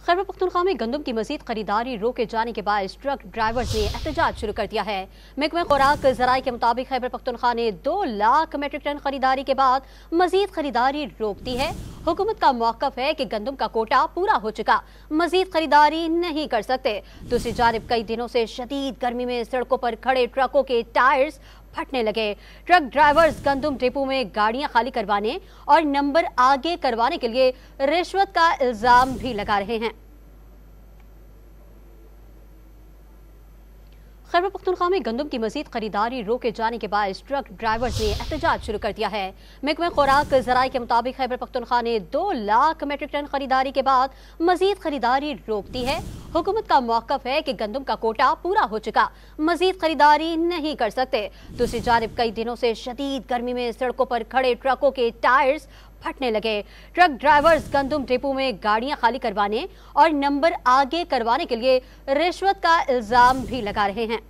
खैबर पख्तूनख्वा में गंदम की मजीद खरीदारी रोके जाने के बाद ट्रक ड्राइवर्स ने एहतजाज शुरू कर दिया है। महकमा खुराक ज़राए के मुताबिक खैबर पख्तूनख्वा ने 2 लाख मीट्रिक टन खरीदारी के बाद मजीद खरीदारी रोक दी है। हुकूमत का मौक़िफ़ है कि गंदम का कोटा पूरा हो चुका, मजीद खरीदारी नहीं कर सकते। दूसरी जानिब कई दिनों से शदीद गर्मी में सड़कों पर खड़े ट्रकों के टायर्स फटने लगे। ट्रक ड्राइवर्स गंदम डिपो में गाड़ियां खाली करवाने और नंबर आगे करवाने के लिए रिश्वत का इल्जाम भी लगा रहे हैं। खैबर पख्तूनख्वा में गंदम की मजीद खरीदारी रोके जाने के बाद ट्रक ड्राइवर्स ने एहतजाज शुरू कर दिया है। महकमा खुराक ज़राए के मुताबिक खैबर पख्तूनख्वा ने 2 लाख मीट्रिक टन खरीदारी के बाद मजीद खरीदारी रोक दी है। हुकूमत का मौक़िफ़ है कि गंदम का कोटा पूरा हो चुका, मजीद खरीदारी नहीं कर सकते। दूसरी जानिब कई दिनों से शदीद गर्मी में सड़कों पर खड़े ट्रकों के टायर्स फटने लगे। ट्रक ड्राइवर्स गंदम डिपो में गाड़ियां खाली करवाने और नंबर आगे करवाने के लिए रिश्वत का इल्जाम भी लगा रहे हैं।